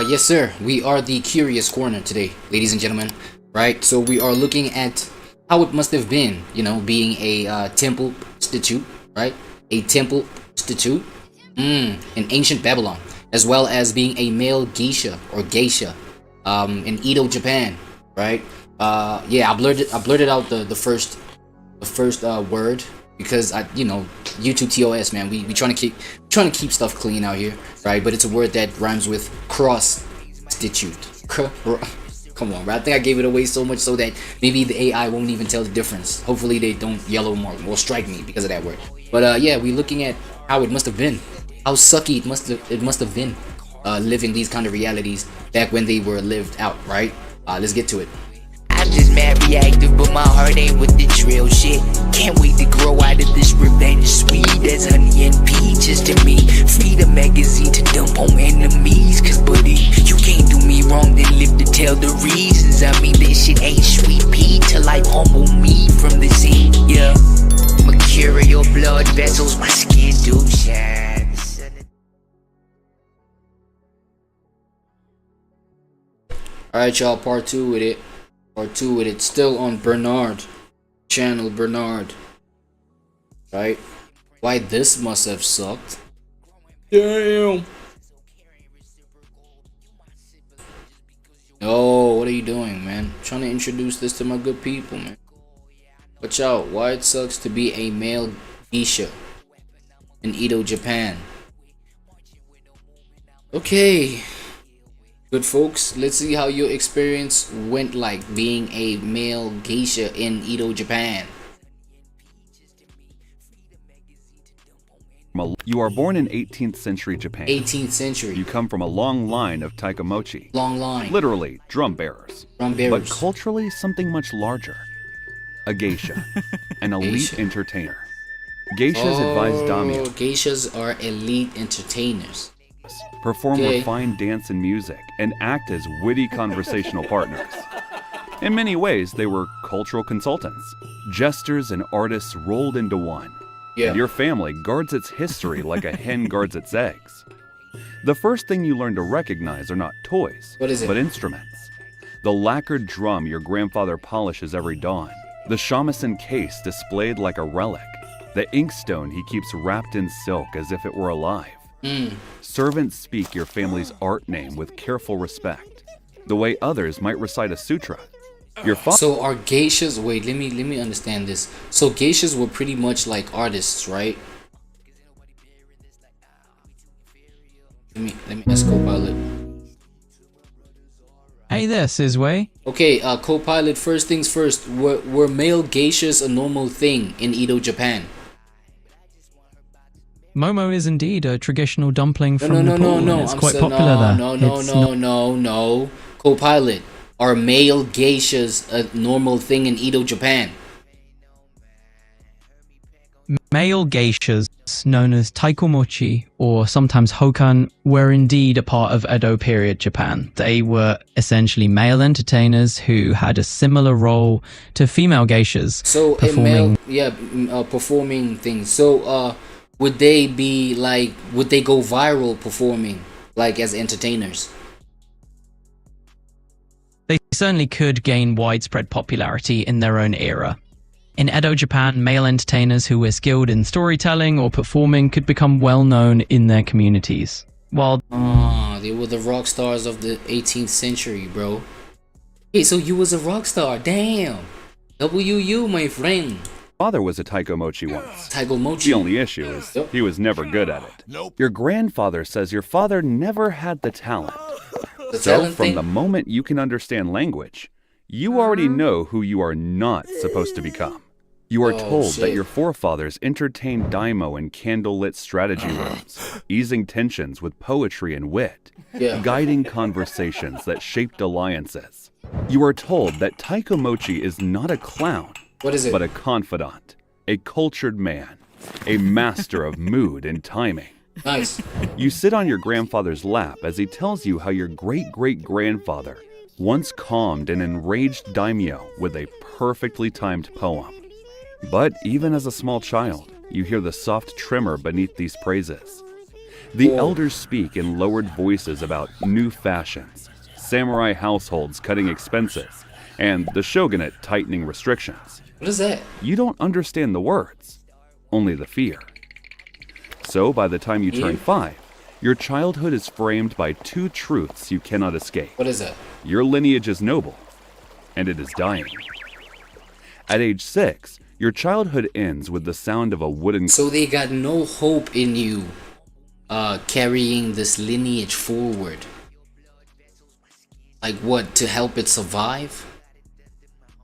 Yes, sir. We are the Curious Corner today, ladies and gentlemen. Right? So we are looking at how it must have been, being a temple prostitute, right? A temple prostitute in ancient Babylon, as well as being a male geisha or geisha in Edo, Japan, right? Yeah, I blurted out the first word because YouTube TOS, man. We trying to keep stuff clean out here, right? But it's a word that rhymes with prostitute. Come on, bro. I think I gave it away so much so that maybe the AI won't even tell the difference. Hopefully they don't yellow mark or strike me because of that word. But yeah, we're looking at how it must have been, how sucky it must have been living these kind of realities back when they were lived out, right? Let's get to it. I'm just mad reactive, but my heart ain't with the drill shit. Can't wait to grow out of this revenge sweet as honey and peaches to me. Free the magazine to dump on enemies, cause buddy, you can't do me wrong, then live to tell the reasons. I mean, this shit ain't sweet pea till life humble me from the sea, yeah. Mercurial blood vessels, my skin do shine. Alright, y'all, part 2 with it. Part 2 with it. Still on Bernard. Channel Bernard. Right? Why this must have sucked. Damn. Oh, what are you doing, man? I'm trying to introduce this to my good people, man. Watch out. Why it sucks to be a male geisha in Edo, Japan. Okay. Good folks, let's see how your experience went like being a male geisha in Edo, Japan. You are born in 18th century Japan. 18th century. You come from a long line of taikomochi. Long line. Literally, drum bearers. Drum bearers. But culturally, something much larger. A geisha. An elite entertainer. Geishas advise daimyo. Geishas are elite entertainers. Perform refined dance and music, and act as witty conversational partners. In many ways, they were cultural consultants, jesters and artists rolled into one. Yeah. And your family guards its history like a hen guards its eggs. The first thing you learn to recognize are not toys, what is it? But instruments. The lacquered drum your grandfather polishes every dawn, the shamisen case displayed like a relic, the inkstone he keeps wrapped in silk as if it were alive. Servants speak your family's art name with careful respect, the way others might recite a sutra. Your So are geishas? Wait, let me understand this. So geishas were pretty much like artists, right? Let me ask Copilot. Hey there, Sizway. Okay, Copilot. First things first. Were male geishas a normal thing in Edo, Japan? Momo is indeed a traditional dumpling from Nepal. No. It's quite popular there. No. Copilot. Are male geishas a normal thing in Edo, Japan? Male geishas, known as taikomochi or sometimes hokan, were indeed a part of Edo period Japan. They were essentially male entertainers who had a similar role to female geishas. So performing things. So would they go viral performing like as entertainers? They certainly could gain widespread popularity in their own era. In Edo, Japan, male entertainers who were skilled in storytelling or performing could become well known in their communities. While they were the rock stars of the 18th century, bro. Hey, so you was a rock star, damn. WU, my friend. Father was a taikomochi once. Taikomochi. The only issue is he was never good at it. Your grandfather says your father never had the talent. So from the moment you can understand language, you already know who you are not supposed to become. You are told that your forefathers entertained daimyo in candlelit strategy rooms, easing tensions with poetry and wit, guiding conversations that shaped alliances. You are told that taikomochi is not a clown, but a confidant, a cultured man, a master of mood and timing. Nice. You sit on your grandfather's lap as he tells you how your great-great-grandfather once calmed an enraged daimyo with a perfectly timed poem. But even as a small child, you hear the soft tremor beneath these praises. The elders speak in lowered voices about new fashions, samurai households cutting expenses, and the shogunate tightening restrictions. What is that? You don't understand the words, only the fear. So by the time you turn 5, your childhood is framed by 2 truths you cannot escape. What is that? Your lineage is noble, and it is dying. At age 6, your childhood ends with the sound of a wooden... So they got no hope in you carrying this lineage forward. Like what? To help it survive?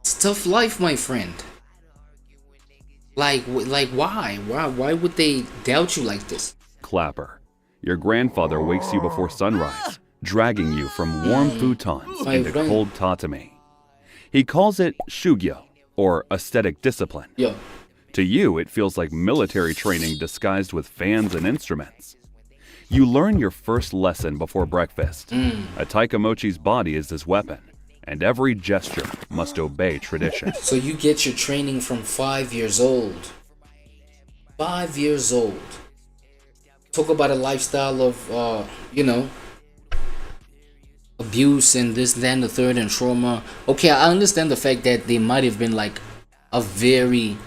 It's tough life, my friend. Like why? Why would they doubt you like this? Clapper. Your grandfather wakes you before sunrise, dragging you from warm futons into cold tatami. He calls it shugyo, or aesthetic discipline. Yeah. To you, it feels like military training disguised with fans and instruments. You learn your first lesson before breakfast. A taikomochi's body is his weapon, and every gesture must obey tradition. So you get your training from 5 years old. 5 years old. Talk about a lifestyle of, you know, abuse and this, then the third, and trauma. Okay, I understand the fact that there might have been like a very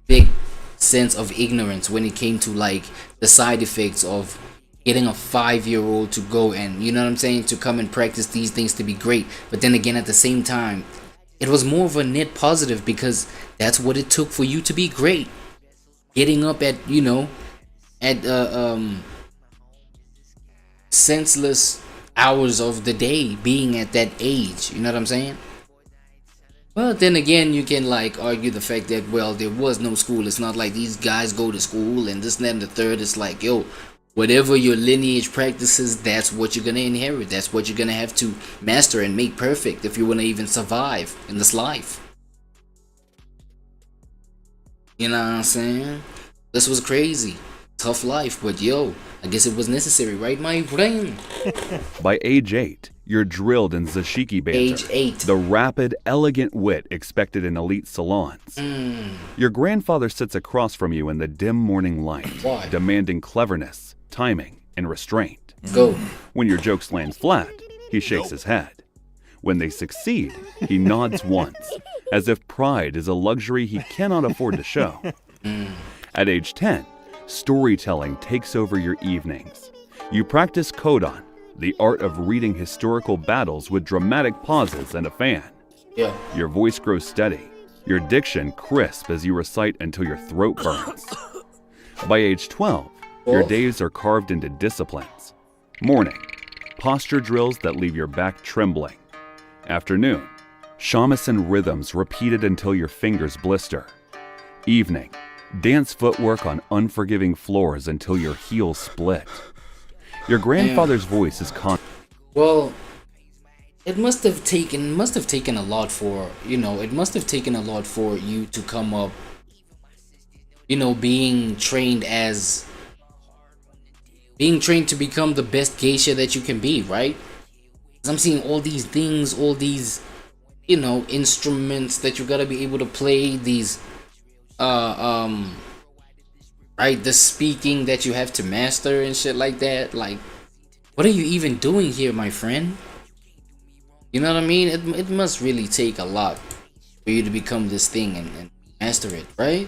big sense of ignorance when it came to like the side effects of getting a 5-year-old to go and, you know what I'm saying, to come and practice these things to be great. But then again, at the same time, it was more of a net positive because that's what it took for you to be great. Getting up at, you know, at senseless hours of the day, being at that age, you know what I'm saying? Well, then again, you can like argue the fact that, well, there was no school. It's not like these guys go to school and this, that, and the third. It's like, yo, whatever your lineage practices, that's what you're gonna inherit. That's what you're gonna have to master and make perfect if you wanna even survive in this life. You know what I'm saying? This was crazy. Tough life, but yo, I guess it was necessary, right, my friend? By age 8, you're drilled in zashiki banter. Age 8. The rapid, elegant wit expected in elite salons. Your grandfather sits across from you in the dim morning light, Why? demanding cleverness, timing, and restraint. Go. When your jokes land flat, he shakes his head. When they succeed, he nods once, as if pride is a luxury he cannot afford to show. At age 10, storytelling takes over your evenings. You practice kodan, the art of reading historical battles with dramatic pauses and a fan. Yeah. Your voice grows steady, your diction crisp as you recite until your throat burns. By age 12, your days are carved into disciplines. Morning, posture drills that leave your back trembling. Afternoon, shamisen rhythms repeated until your fingers blister. Evening, dance footwork on unforgiving floors until your heels split. Your grandfather's voice is Well, it must have taken a lot for, you know, it must have taken a lot for you to come up, you know, being trained to become the best geisha that you can be, right? 'Cause I'm seeing all these things, all these, you know, instruments that you gotta be able to play, these right, the speaking that you have to master and shit like that. Like, what are you even doing here, my friend? You know what I mean? It must really take a lot for you to become this thing and master it, right?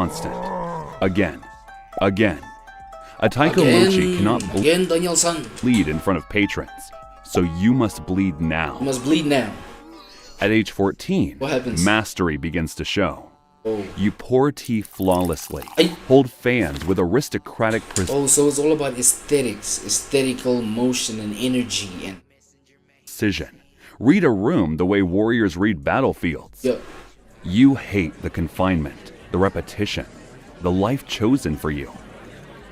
constant. Again. A taikomochi cannot bleed in front of patrons, so you must bleed now. You must bleed now. At age 14, what happens? Mastery begins to show. Oh. You pour tea flawlessly, hold fans with aristocratic precision. Oh, so it's all about aesthetics, aesthetical motion and energy and precision. Read a room the way warriors read battlefields. Yep. You hate the confinement, the repetition, the life chosen for you.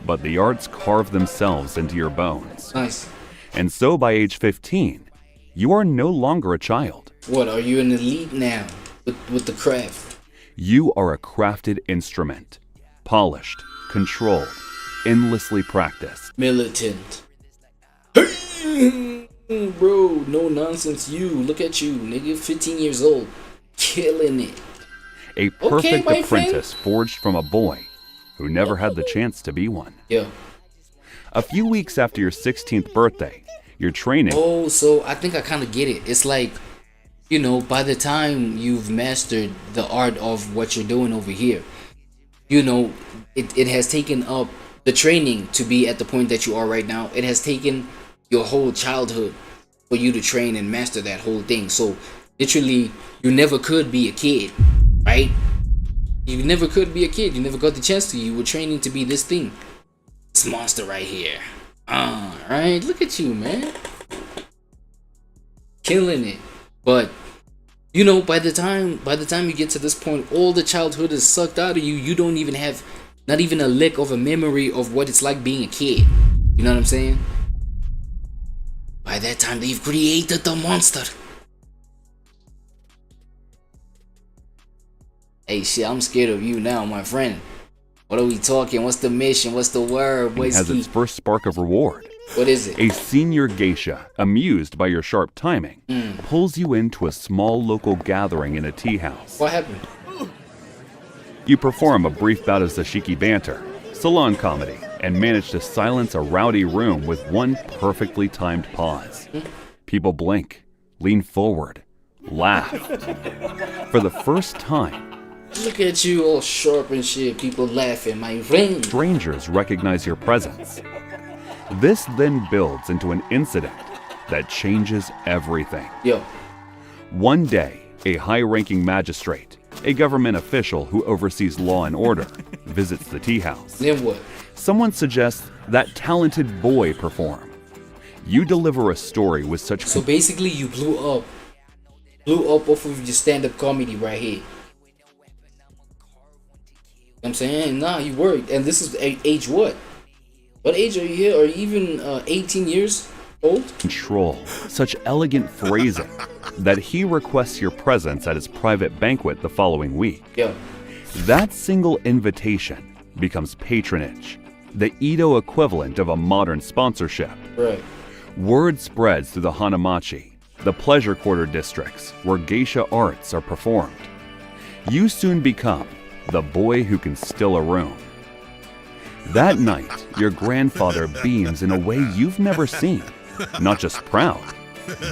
But the arts carve themselves into your bones. Nice. And so by age 15, you are no longer a child. What, are you an elite now with the craft? You are a crafted instrument, polished, controlled, endlessly practiced. Militant. Bro, no nonsense you. Look at you, nigga, 15 years old. Killing it. A perfect apprentice forged from a boy who never had the chance to be one. Yeah. A few weeks after your 16th birthday, you're training. Oh, so I think I kind of get it. It's like, you know, by the time you've mastered the art of what you're doing over here, you know, it has taken up the training to be at the point that you are right now. It has taken your whole childhood for you to train and master that whole thing. So literally, you never could be a kid, right? You never could be a kid. You never got the chance to. You were training to be this thing. This monster right here. Right? Look at you, man. Killing it. But you know, by the time you get to this point, all the childhood is sucked out of you. You don't even have not even a lick of a memory of what it's like being a kid. You know what I'm saying? By that time, they've created the monster. Hey, shit, I'm scared of you now, my friend. What are we talking? What's the mission? What's the word? It has its first spark of reward. What is it? A senior geisha, amused by your sharp timing, pulls you into a small local gathering in a tea house. What happened? You perform a brief bout of Zashiki banter, salon comedy, and manage to silence a rowdy room with one perfectly timed pause. People blink, lean forward, laugh. For the first time, look at you all sharp and shit. People laughing, my friend. Strangers recognize your presence. This then builds into an incident that changes everything. Yo. One day, a high-ranking magistrate, a government official who oversees law and order, visits the tea house. Then what? Someone suggests that talented boy perform. You deliver a story with such... So basically you blew up off of your stand-up comedy right here. I'm saying, nah, you worked. And this is age what? What age are you here? Are you even 18 years old? Control, such elegant phrasing that he requests your presence at his private banquet the following week. Yeah. That single invitation becomes patronage, the Edo equivalent of a modern sponsorship. Right. Word spreads through the Hanamachi, the pleasure quarter districts where geisha arts are performed. You soon become the boy who can still a room. That night, your grandfather beams in a way you've never seen. Not just proud,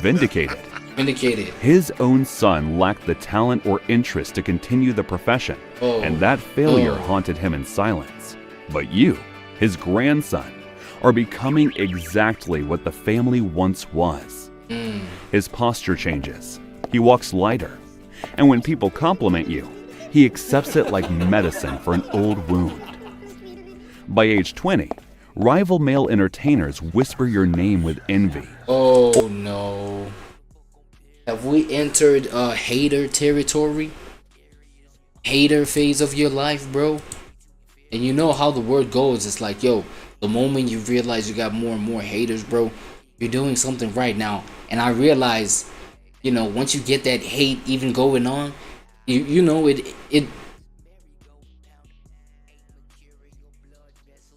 vindicated. Vindicated. His own son lacked the talent or interest to continue the profession, and that failure haunted him in silence. But you, his grandson, are becoming exactly what the family once was. His posture changes. He walks lighter. And when people compliment you, he accepts it like medicine for an old wound. By age 20, rival male entertainers whisper your name with envy. Oh no. Have we entered hater territory? Hater phase of your life, bro? And you know how the word goes. It's like, yo, the moment you realize you got more and more haters, bro, you're doing something right now. And I realize, you know, once you get that hate even going on, you know, it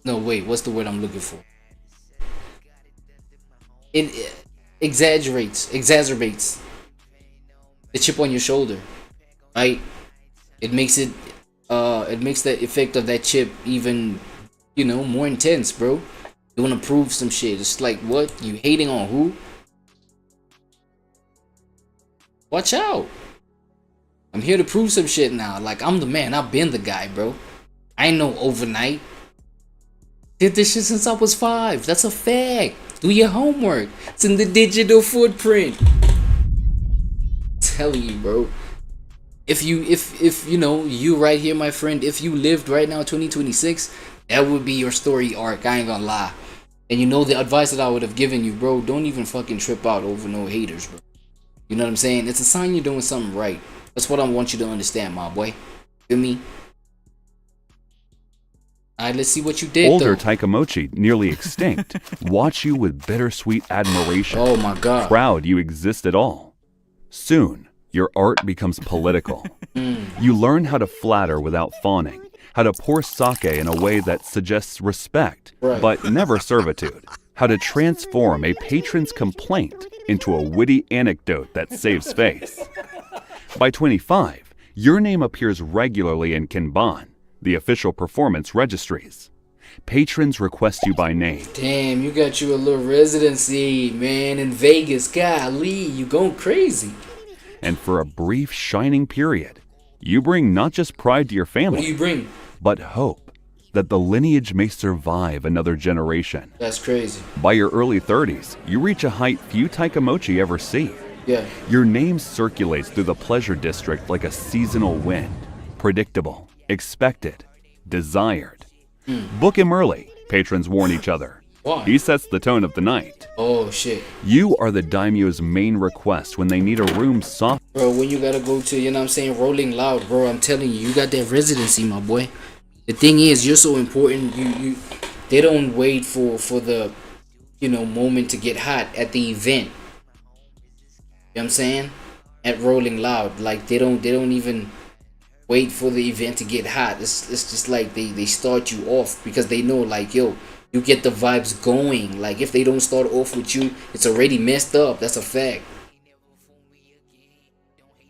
no, wait, what's the word I'm looking for? It exacerbates the chip on your shoulder, right? It makes the effect of that chip even, you know, more intense, bro. You want to prove some shit. It's like, what? You hating on who? Watch out. I'm here to prove some shit now. Like, I'm the man. I've been the guy, bro. I ain't no overnight. Did this shit since I was 5. That's a fact. Do your homework. It's in the digital footprint. I'm telling you, bro. If you know, you right here, my friend, if you lived right now 2026, that would be your story arc. I ain't gonna lie. And you know the advice that I would have given you, bro, don't even fucking trip out over no haters, bro. You know what I'm saying? It's a sign you're doing something right. That's what I want you to understand, my boy. Feel me? Alright, let's see what you did. Older Taikamochi, nearly extinct, watch you with bittersweet admiration. Oh my god. Proud you exist at all. Soon, your art becomes political. You learn how to flatter without fawning, how to pour sake in a way that suggests respect, but never servitude, how to transform a patron's complaint into a witty anecdote that saves face. By 25, your name appears regularly in Kanban, the official performance registries. Patrons request you by name. Damn, you got you a little residency, man, in Vegas. Golly, you going crazy. And for a brief, shining period, you bring not just pride to your family, What do you bring? but hope that the lineage may survive another generation. That's crazy. By your early 30s, you reach a height few Taikamochi ever see. Yeah. Your name circulates through the pleasure district like a seasonal wind. Predictable, expected, desired. Book him early, patrons warn each other. Why? He sets the tone of the night. Oh, shit. You are the daimyo's main request when they need a room soft. Bro, when you gotta go to, you know what I'm saying, Rolling Loud, bro, I'm telling you, you got that residency, my boy. The thing is, you're so important, they don't wait for the, you know, moment to get hot at the event. You know what I'm saying? At Rolling Loud, like they don't even wait for the event to get hot. It's just like they start you off because they know, like, yo, you get the vibes going. Like if they don't start off with you, it's already messed up. That's a fact.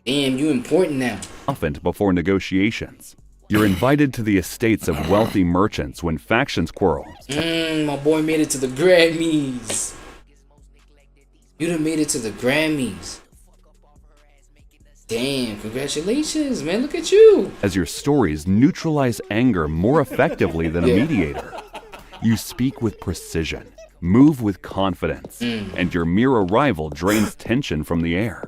Damn, you important now. Often before negotiations. You're invited to the estates of wealthy merchants when factions quarrel. My boy made it to the Grammys. You done made it to the Grammys. Damn, congratulations, man. Look at you. As your stories neutralize anger more effectively than a mediator. You speak with precision, move with confidence, and your mere arrival drains tension from the air.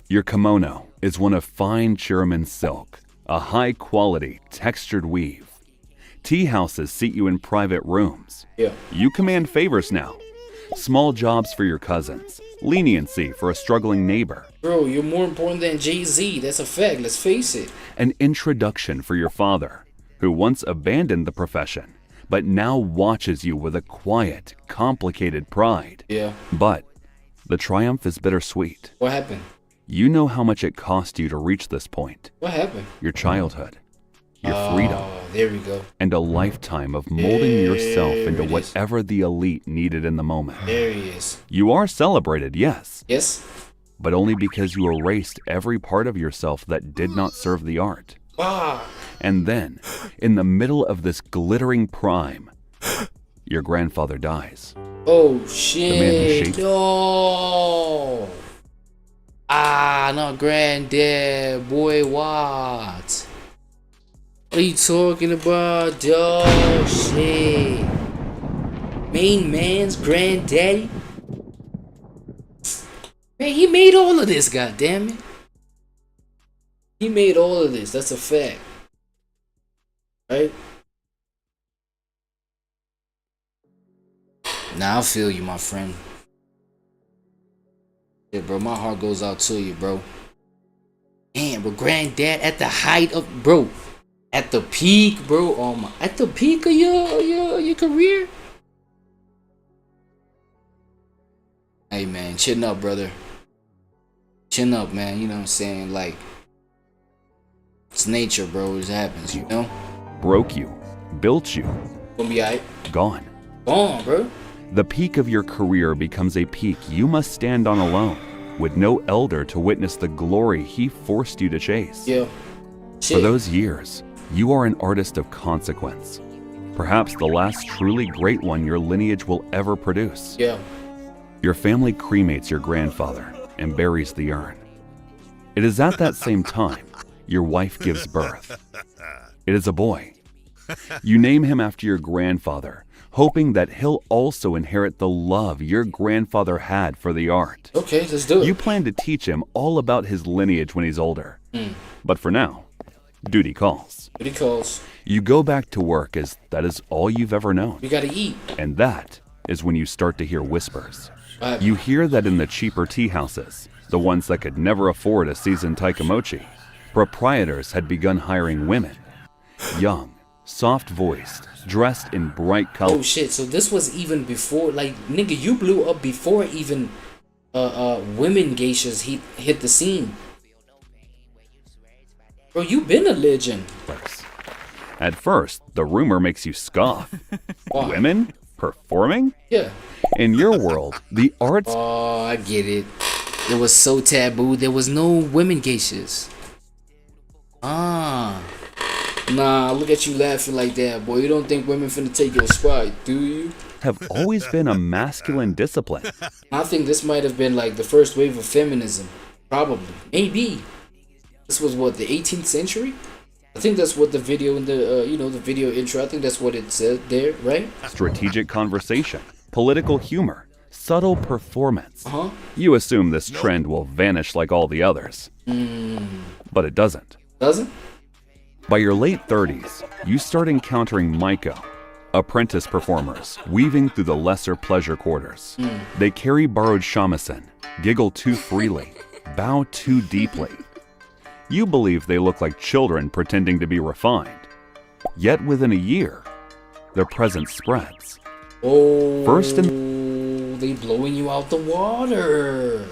Your kimono is one of fine Chiraman silk, a high-quality, textured weave. Tea houses seat you in private rooms. Yeah. You command favors now. Small jobs for your cousins, leniency for a struggling neighbor. Bro, you're more important than Jay-Z. That's a fact. Let's face it. An introduction for your father, who once abandoned the profession, but now watches you with a quiet, complicated pride. Yeah. But the triumph is bittersweet. What happened? You know how much it cost you to reach this point. What happened? Your childhood, your freedom, there we go. and a lifetime of molding yourself into it is. whatever the elite needed in the moment. There he is. You are celebrated, yes, Yes? but only because you erased every part of yourself that did not serve the art. Ah. And then, in the middle of this glittering prime, your grandfather dies. Oh, man who shit. shaped- No. Ah, no, granddad. Boy, what? What are you talking about? Oh, shit. Main man's granddaddy? Man, he made all of this, goddammit. He made all of this. That's a fact. Right? Nah, I feel you, my friend. Yeah, bro, my heart goes out to you, bro. Damn, bro, granddad at the height of, bro, at the peak, bro. At the peak of your career. Hey, man, chin up, brother. Chin up, man. You know what I'm saying? Like, it's nature, bro. It happens, you know? Broke you, built you, Gonna be alright. gone. Gone, bro. The peak of your career becomes a peak you must stand on alone, with no elder to witness the glory he forced you to chase. Yeah. For Shit. those years, you are an artist of consequence. Perhaps the last truly great one your lineage will ever produce. Yeah. Your family cremates your grandfather and buries the urn. It is at that same time your wife gives birth. It is a boy. You name him after your grandfather, hoping that he'll also inherit the love your grandfather had for the art. Okay, let's do it. You plan to teach him all about his lineage when he's older. But for now, duty calls. What he calls. You go back to work as that is all you've ever known. We gotta eat. And that is when you start to hear whispers. What You hear that in the cheaper tea houses, the ones that could never afford a seasoned taikamochi, proprietors had begun hiring women. Young, soft-voiced, dressed in bright Oh colors. shit, so this was even before, like, nigga, you blew up before even women geishas hit the scene. Bro, you been a legend. At first, the rumor makes you scoff. Why? Women? Performing? Yeah. In your world, the arts Oh, I get it. It was so taboo. There was no women geishas. Ah. Nah, look at you laughing like that, boy. You don't think women finna take your spot, do you? Have always been a masculine discipline. I think this might have been like the first wave of feminism. Probably. Maybe. This was what, the 18th century? I think that's what the video in the, the video intro, I think that's what it said there, right? Strategic conversation, political humor, subtle performance. You assume this trend will vanish like all the others. But it doesn't. Doesn't? By your late 30s, you start encountering Maiko, apprentice performers weaving through the lesser pleasure quarters. They carry borrowed shamisen, giggle too freely, bow too deeply. You believe they look like children pretending to be refined. Yet within a year, their presence spreads. Oh, First in they blowing you out the water.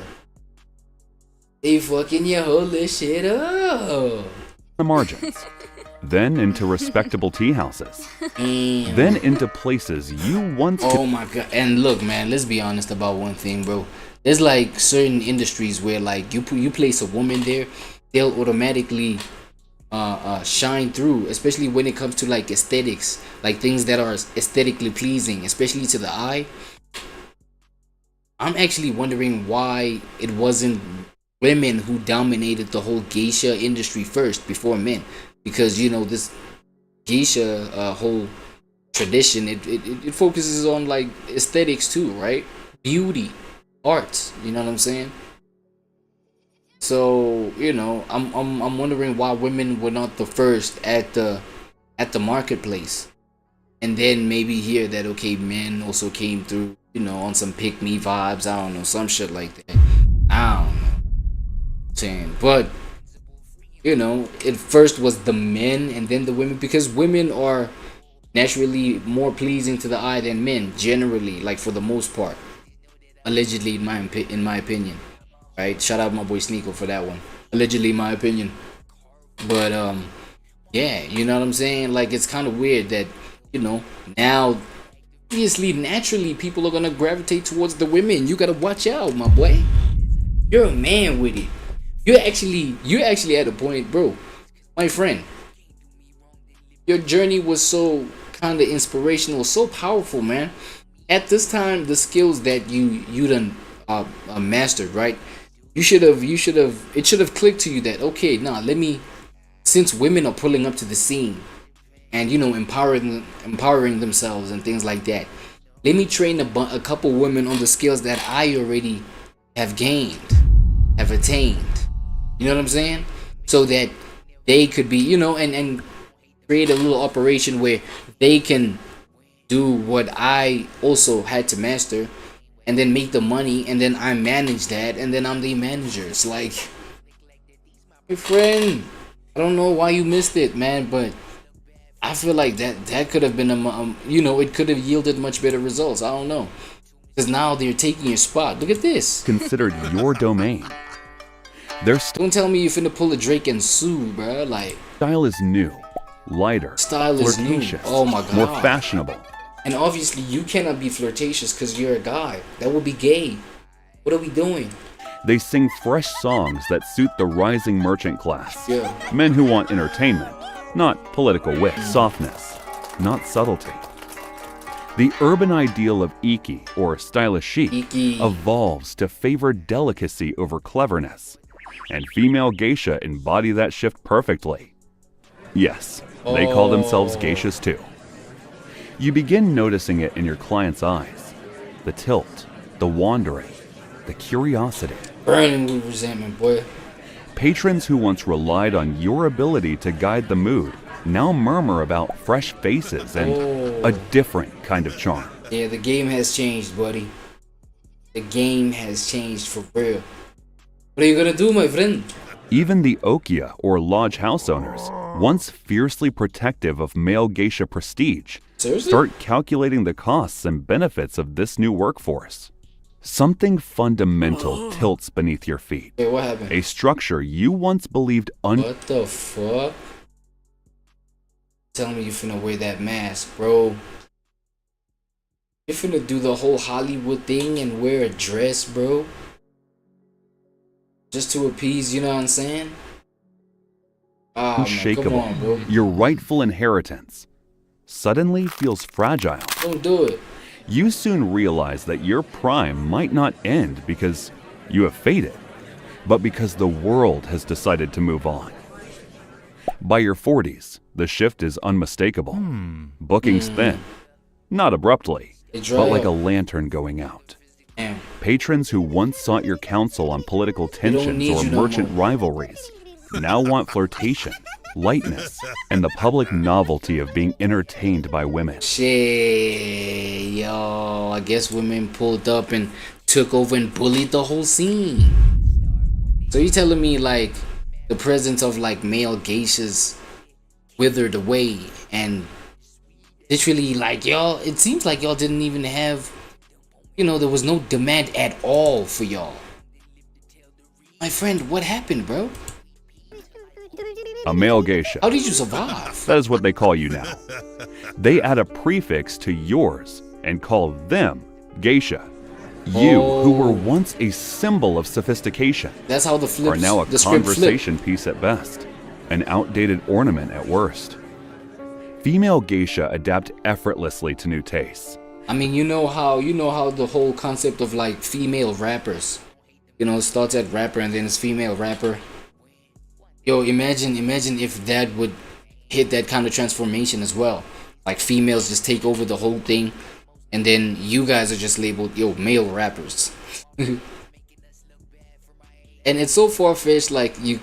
They fucking your whole this shit up. the margins, then into respectable tea houses, then into places you once could. Oh my god! And look, man, let's be honest about one thing, bro. There's like certain industries where like you place a woman there, they'll automatically shine through, especially when it comes to like aesthetics, like things that are aesthetically pleasing, especially to the eye. I'm actually wondering why it wasn't women who dominated the whole geisha industry first before men, because you know this geisha whole tradition, it focuses on like aesthetics too, right? Beauty, arts, you know what I'm saying? So you know, I'm wondering why women were not the first at the marketplace, and then maybe hear that okay, men also came through, you know, on some pick me vibes. I don't know, some shit like that. I don't know. Saying, but you know, it first was the men and then the women, because women are naturally more pleasing to the eye than men generally, like for the most part, allegedly, in my opinion, right? Shout out my boy Sneeko for that one. Allegedly, my opinion. But yeah, you know what I'm saying? Like, it's kind of weird that, you know, now obviously naturally people are gonna gravitate towards the women. You gotta watch out, my boy. You're a man with it. You're actually at a point, bro, my friend. Your journey was so kind of inspirational, so powerful, man. At this time, the skills that you done mastered, right? It should have clicked to you that okay, now let me, since women are pulling up to the scene, and you know, empowering themselves and things like that, let me train a couple women on the skills that I already have attained. You know what I'm saying? So that they could be, you know, and create a little operation where they can do what I also had to master, and then make the money, and then I manage that, and then I'm the manager. It's like, my friend, I don't know why you missed it, man, but I feel like that could have been you know, it could have yielded much better results. I don't know, because now they're taking your spot. Look at this. Considered your domain. Their Don't tell me you finna pull a Drake and Sue, bro. Like, style is new, lighter, style is new. flirtatious, Oh my god, more fashionable. And obviously you cannot be flirtatious because you're a guy. That would be gay. What are we doing? They sing fresh songs that suit the rising merchant class. Yeah. Men who want entertainment, not political wit, softness, not subtlety. The urban ideal of iki, or stylish chic, evolves to favor delicacy over cleverness, and female geisha embody that shift perfectly. Yes, they call themselves geishas too. You begin noticing it in your client's eyes. The tilt, the wandering, the curiosity. Burning with resentment, boy. Patrons who once relied on your ability to guide the mood now murmur about fresh faces and a different kind of charm. Yeah, the game has changed, buddy. The game has changed for real. What are you gonna do, my friend? Even the okia, or lodge house owners, once fiercely protective of male geisha prestige, Seriously? start calculating the costs and benefits of this new workforce. Something fundamental tilts beneath your feet. Hey, what happened? A structure you once believed What the fuck? Tell me you finna wear that mask, bro. You finna do the whole Hollywood thing and wear a dress, bro? Just to appease, you know what I'm saying? Ah, man, come unshakable, on, bro. your rightful inheritance, suddenly feels fragile. Don't do it. You soon realize that your prime might not end because you have faded, but because the world has decided to move on. By your 40s, the shift is unmistakable. Bookings thin, not abruptly, but like a lantern going out. Damn. Patrons who once sought your counsel on political tensions or merchant rivalries now want flirtation, lightness, and the public novelty of being entertained by women. Shit, yo, I guess women pulled up and took over and bullied the whole scene. So you telling me like the presence of like male geishas withered away and literally like y'all, it seems like y'all didn't even have, you know, there was no demand at all for y'all. My friend, what happened, bro? A male geisha. How did you survive? That is what they call you now. They add a prefix to yours and call them geisha. You, who were once a symbol of sophistication, That's how the flip are now a the script flipped. conversation piece at best, an outdated ornament at worst. Female geisha adapt effortlessly to new tastes. I mean, you know how the whole concept of like female rappers, you know, it starts at rapper and then it's female rapper. Yo, imagine if that would hit that kind of transformation as well. Like females just take over the whole thing, and then you guys are just labeled, yo, male rappers. And it's so far-fetched, like you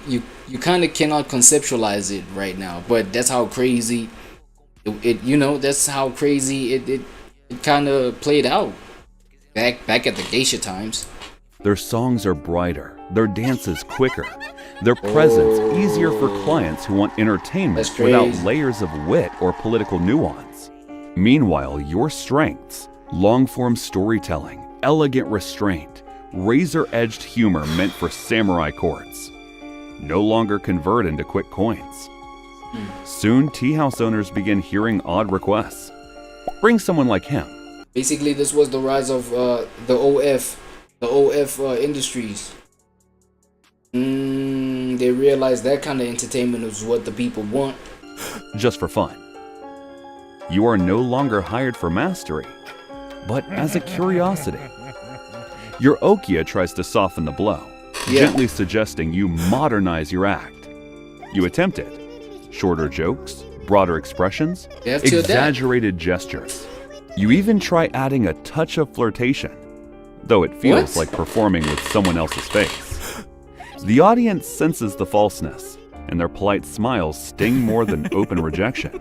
kind of cannot conceptualize it right now. But that's how crazy it you know, that's how crazy it kind of played out back at the geisha times. Their songs are brighter, their dances quicker, their presence easier for clients who want entertainment without layers of wit or political nuance. Meanwhile, your strengths, long-form storytelling, elegant restraint, razor-edged humor meant for samurai courts, no longer convert into quick coins. Soon, tea house owners begin hearing odd requests. Bring someone like him. Basically, this was the rise of the OF industries. They realized that kind of entertainment is what the people want. Just for fun. You are no longer hired for mastery, but as a curiosity. Your Okia tries to soften the blow, gently suggesting you modernize your act. You attempt it. Shorter jokes, broader expressions, exaggerated gestures. You even try adding a touch of flirtation, though it feels like performing with someone else's face. The audience senses the falseness, and their polite smiles sting more than open rejection.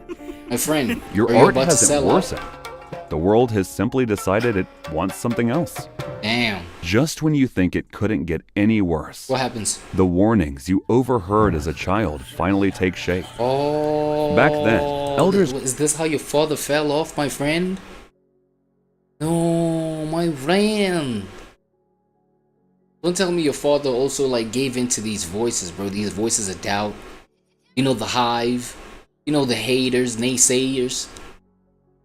My friend, your art hasn't worsened. The world has simply decided it wants something else. Damn. Just when you think it couldn't get any worse. What happens? The warnings you overheard as a child finally take shape. Oh. Back then, elders... Is this how your father fell off, my friend? No, my friend. Don't tell me your father also like gave into these voices, bro. These voices of doubt. You know, the hive. You know, the haters, naysayers.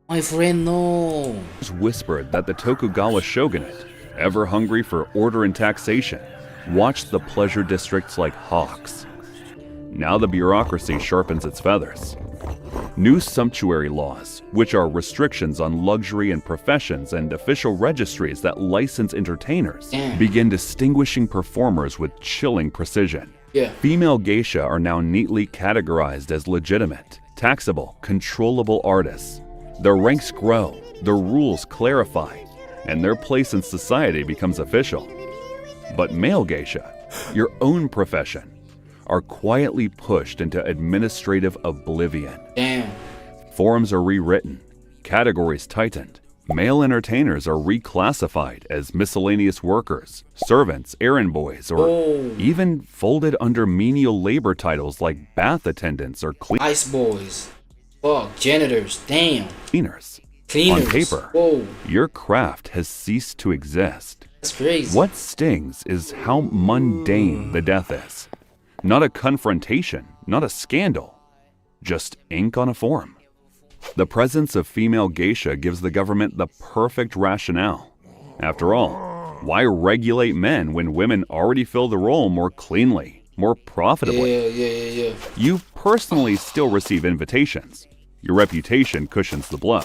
My friend, no. Whispered that the Tokugawa shogunate, ever hungry for order and taxation, watched the pleasure districts like hawks. Now the bureaucracy sharpens its feathers. New sumptuary laws, which are restrictions on luxury and professions, and official registries that license entertainers, begin distinguishing performers with chilling precision. Female geisha are now neatly categorized as legitimate, taxable, controllable artists. Their ranks grow, their rules clarify, and their place in society becomes official. But male geisha, your own profession, are quietly pushed into administrative oblivion. Damn. Forms are rewritten, categories tightened. Male entertainers are reclassified as miscellaneous workers, servants, errand boys, or even folded under menial labor titles like bath attendants or ice boys. Fuck, janitors, damn. Cleaners. Cleaners. On paper, your craft has ceased to exist. That's crazy. What stings is how mundane the death is. Not a confrontation, not a scandal, just ink on a form. The presence of female geisha gives the government the perfect rationale. After all, why regulate men when women already fill the role more cleanly, more profitably. Yeah. You personally still receive invitations. Your reputation cushions the blow.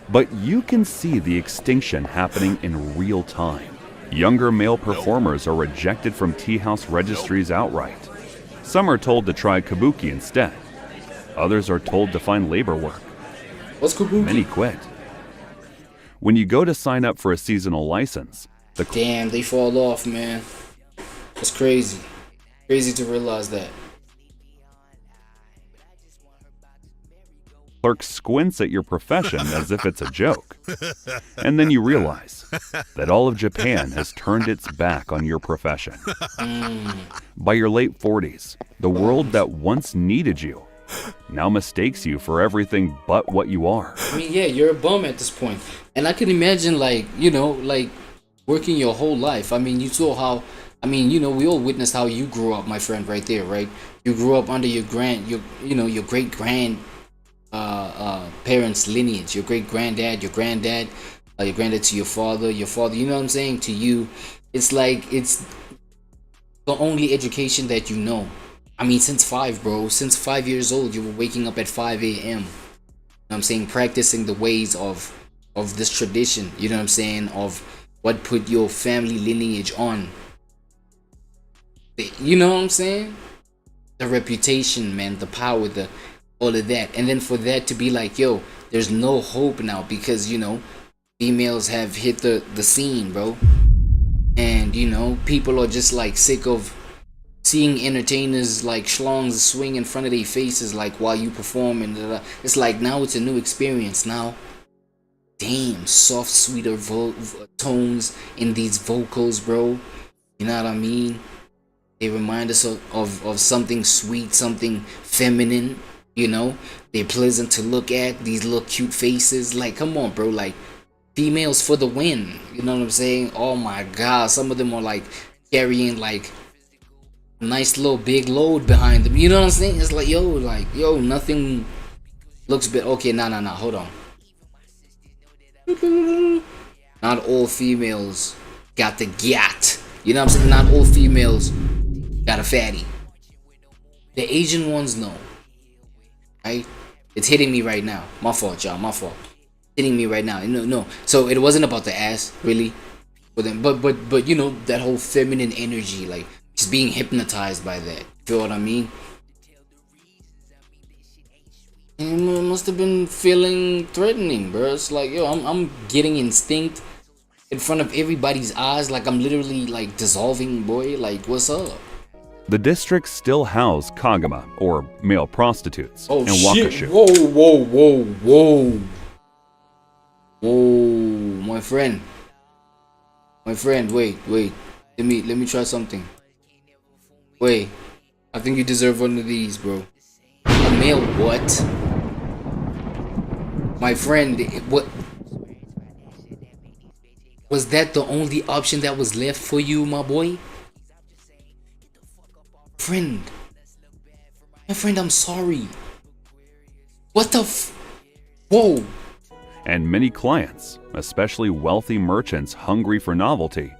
But you can see the extinction happening in real time. Younger male performers are rejected from tea house registries outright. Some are told to try kabuki instead. Others are told to find labor work. What's kabuki? Many quit. When you go to sign up for a seasonal license, damn, they fall off, man. It's crazy. Crazy to realize that. clerk squints at your profession as if it's a joke. And then you realize that all of Japan has turned its back on your profession. By your late 40s, the world that once needed you now mistakes you for everything but what you are. I mean, yeah, you're a bum at this point. And I can imagine, like, you know, like working your whole life. I mean, you saw how, I mean, you know, we all witnessed how you grew up, my friend, right there, right? You grew up under your great parents' lineage, your great granddad, your granddad to your father, you know what I'm saying? To you, it's like, it's the only education that you know. I mean, since 5, bro, since 5 years old, you were waking up at 5 a.m. You know what I'm saying? Practicing the ways of this tradition, you know what I'm saying? Of what put your family lineage on. You know what I'm saying? The reputation, man, the power, all of that. And then for that to be like, yo, there's no hope now because, you know, females have hit the scene, bro. And, you know, people are just like sick of seeing entertainers like schlongs swing in front of their faces like while you perform, and it's like now it's a new experience now. Damn, soft, sweeter tones in these vocals, bro. You know what I mean? They remind us of something sweet, something feminine, you know? They're pleasant to look at, these little cute faces. Like, come on, bro, like, females for the win. You know what I'm saying? Oh my God, some of them are like carrying like nice little big load behind them. You know what I'm saying? It's like, yo, nothing looks better. Okay, nah, hold on. Not all females got the gat. You know what I'm saying? Not all females got a fatty. The Asian ones know. Right? It's hitting me right now. My fault, y'all. My fault. Hitting me right now. No. So it wasn't about the ass, really, for them. But you know, that whole feminine energy, like just being hypnotized by that. Feel what I mean? And it must have been feeling threatening, bro. It's like, yo, I'm getting instinct in front of everybody's eyes, like I'm literally like dissolving, boy. Like, what's up? The districts still house kagama, or male prostitutes, Oh, and shit. wakashu. Whoa, my friend, wait. Let me try something. Wait, I think you deserve one of these, bro. A male what? My friend, what? Was that the only option that was left for you, my boy? My friend, I'm sorry. What the Whoa. And many clients, especially wealthy merchants hungry for novelty,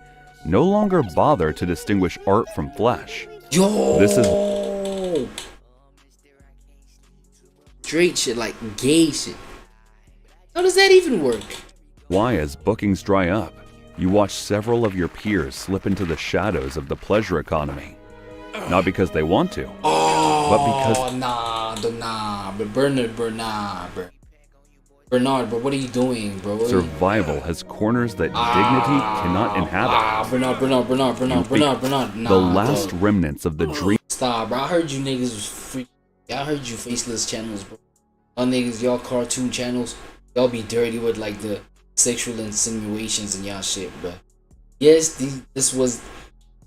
no longer bother to distinguish art from flesh. Yo! This is straight shit, like gay shit. How does that even work? why, as bookings dry up, you watch several of your peers slip into the shadows of the pleasure economy. Not because they want to, but because... but Bernard, bro, what are you doing, bro? Survival has corners that dignity cannot inhabit. Bernard. Nah, the last remnants of the dream. Stop, bro. I heard you niggas was free. I heard you faceless channels, bro. Y'all niggas, y'all cartoon channels, y'all be dirty with like the sexual insinuations and y'all shit, bro. Yes, this was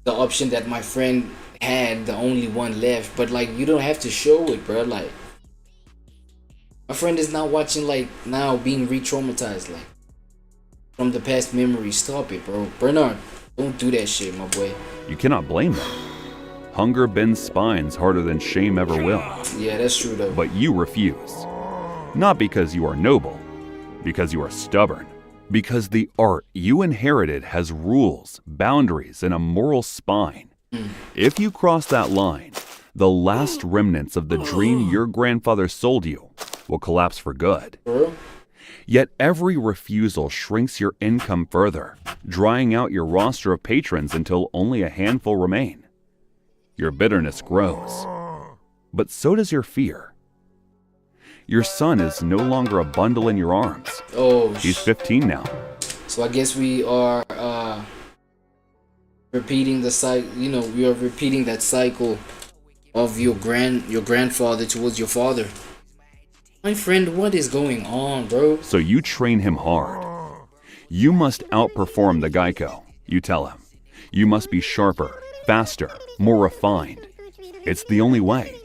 the option that my friend had, the only one left, but like you don't have to show it, bro. Like my friend is now watching, like now being re-traumatized, like from the past memories. Stop it, bro. Bernard, don't do that shit, my boy. You cannot blame them. Hunger bends spines harder than shame ever will. Yeah, that's true though. But you refuse. Not because you are noble, because you are stubborn. Because the art you inherited has rules, boundaries, and a moral spine. If you cross that line, the last remnants of the dream your grandfather sold you will collapse for good. Yet every refusal shrinks your income further, drying out your roster of patrons until only a handful remain. Your bitterness grows, but so does your fear. Your son is no longer a bundle in your arms. He's 15 now. So I guess we are repeating the cycle. You know, we are repeating that cycle of your grandfather towards your father. My friend, what is going on, bro? So you train him hard. You must outperform the Geico, you tell him. You must be sharper, faster, more refined. It's the only way.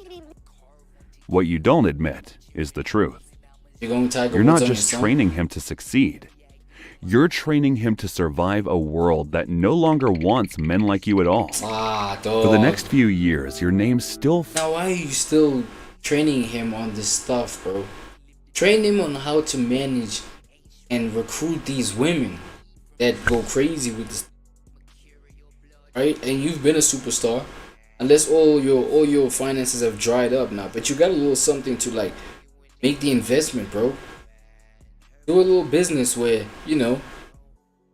What you don't admit is the truth. You're not just training him to succeed. You're training him to survive a world that no longer wants men like you at all. For the next few years, your name's still... Now why are you still training him on this stuff, bro? Train him on how to manage and recruit these women that go crazy with this, right? And you've been a superstar, unless all your finances have dried up now, but you got a little something to like make the investment, bro. Do a little business where, you know,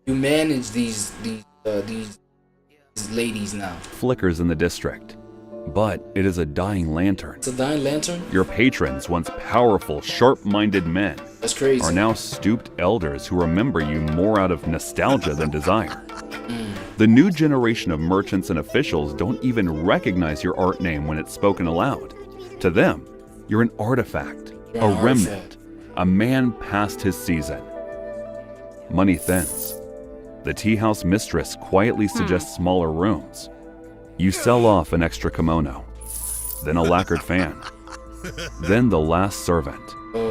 you manage these ladies now. Flickers in the district, but it is a dying lantern. It's a dying lantern? Your patrons, once powerful, sharp-minded men, that's crazy, are now stooped elders who remember you more out of nostalgia than desire. The new generation of merchants and officials don't even recognize your art name when it's spoken aloud. To them, you're an artifact, a remnant, a man past his season. Money thins. The tea house mistress quietly suggests smaller rooms. You sell off an extra kimono, then a lacquered fan, then the last servant,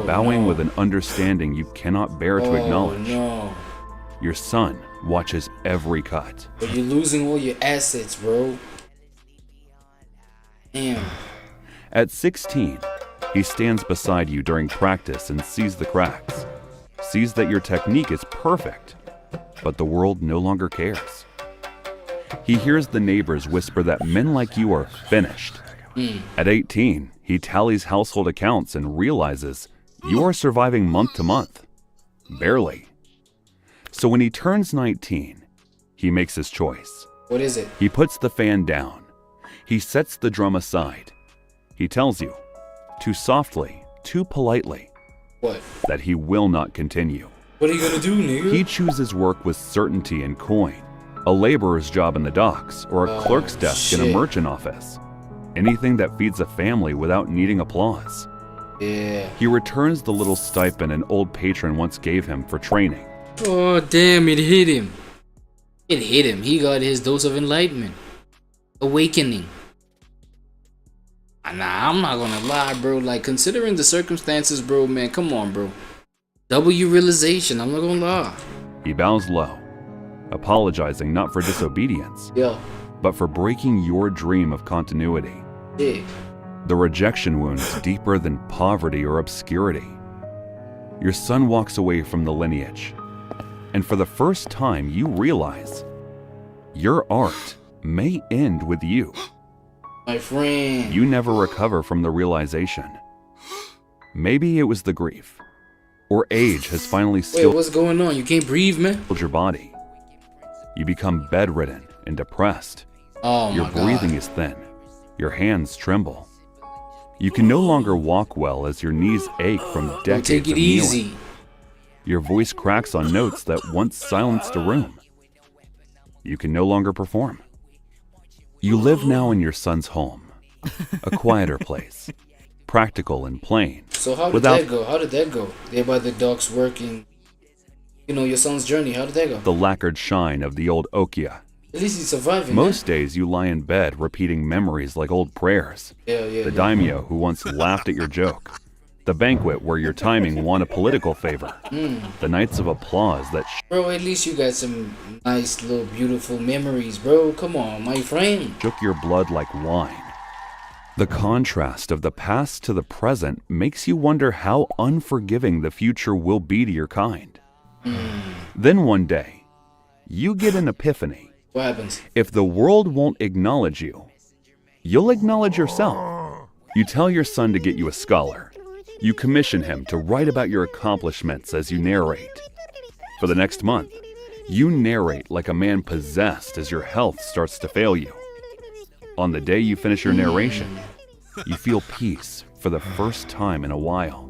bowing with an understanding you cannot bear to acknowledge. Your son watches every cut. But you're losing all your assets, bro. Damn. At 16, he stands beside you during practice and sees the cracks, sees that your technique is perfect, but the world no longer cares. He hears the neighbors whisper that men like you are finished. At 18, he tallies household accounts and realizes you are surviving month to month. Barely. So when he turns 19, he makes his choice. What is it? He puts the fan down. He sets the drum aside. He tells you, too softly, too politely, what? That he will not continue. What are you gonna do, nigga? He chooses work with certainty and coin, a laborer's job in the docks, or a clerk's desk in a merchant office. Anything that feeds a family without needing applause. Yeah. He returns the little stipend an old patron once gave him for training. Oh, damn, it hit him. It hit him. He got his dose of enlightenment. Awakening. Nah, I'm not gonna lie, bro. Like, considering the circumstances, bro, man, come on, bro. W realization, I'm not gonna lie. He bows low, apologizing not for disobedience, but for breaking your dream of continuity. Yeah. The rejection wound is deeper than poverty or obscurity. Your son walks away from the lineage, and for the first time you realize your art may end with you. My friend. You never recover from the realization. Maybe it was the grief, or age has finally Wait, what's going on? You can't breathe, man? Your body. You become bedridden and depressed. Oh my Your breathing is thin. Your hands tremble. You can no longer walk well as your knees ache from decades take it of easy. kneeling. Your voice cracks on notes that once silenced a room. You can no longer perform. You live now in your son's home, a quieter place, practical and plain. So how did that go? How did that go? There by the docks working, you know, your son's journey. How did that go? The lacquered shine of the old okia. At least he's surviving. Most days you lie in bed repeating memories like old prayers. The daimyo who once laughed at your joke. The banquet where your timing won a political favor. The nights of applause that... Bro, at least you got some nice little beautiful memories, bro. Come on, my friend. Shook your blood like wine. The contrast of the past to the present makes you wonder how unforgiving the future will be to your kind. Then one day, you get an epiphany. What happens? If the world won't acknowledge you, you'll acknowledge yourself. You tell your son to get you a scholar. You commission him to write about your accomplishments as you narrate. For the next month, you narrate like a man possessed as your health starts to fail you. On the day you finish your narration, you feel peace for the first time in a while.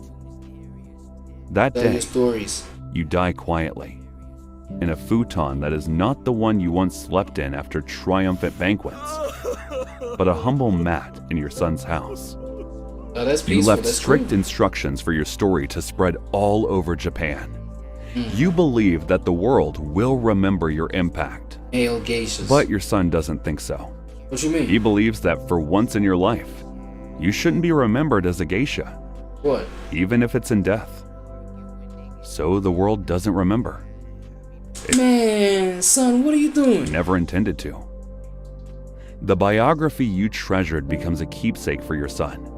That day, you die quietly, in a futon that is not the one you once slept in after triumphant banquets, but a humble mat in your son's house. Oh, that's peaceful. You left that's strict cool. instructions for your story to spread all over Japan. You believe that the world will remember your impact. Male geishas. But your son doesn't think so. What you mean? He believes that for once in your life, you shouldn't be remembered as a geisha. What? Even if it's in death. So the world doesn't remember. Man, son, what are you doing? Never intended to. The biography you treasured becomes a keepsake for your son.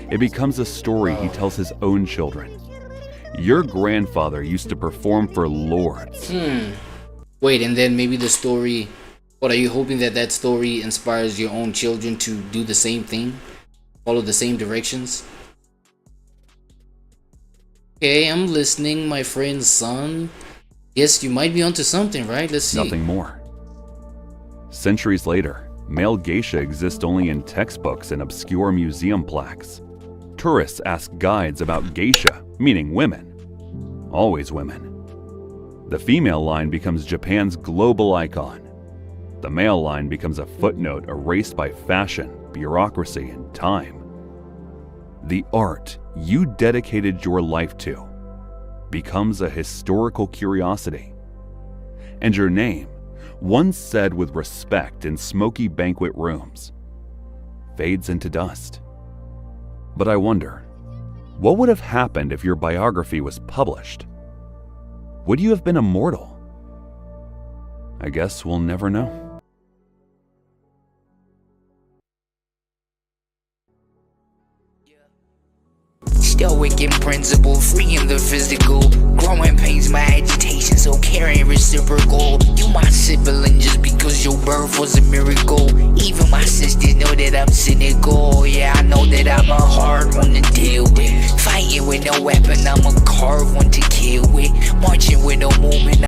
It becomes a story he tells his own children. Your grandfather used to perform for lords. Wait, and then maybe the story... What, are you hoping that that story inspires your own children to do the same thing? Follow the same directions? Okay, I'm listening, my friend's son. Yes, you might be onto something, right? Let's see. Nothing more. Centuries later, male geisha exist only in textbooks and obscure museum plaques. Tourists ask guides about geisha, meaning women. Always women. The female line becomes Japan's global icon. The male line becomes a footnote erased by fashion, bureaucracy, and time. The art you dedicated your life to becomes a historical curiosity. And your name, once said with respect in smoky banquet rooms, fades into dust. But I wonder, what would have happened if your biography was published? Would you have been immortal? I guess we'll never know. Stoic in principle, free in the physical. Growing pains my agitation, so caring reciprocal. You my sibling just because your birth was a miracle. Even my sisters know that I'm cynical. Yeah, I know that I'm a hard one to deal with. Fighting with no weapon, I'm a hard one to kill with. Marching with no movement.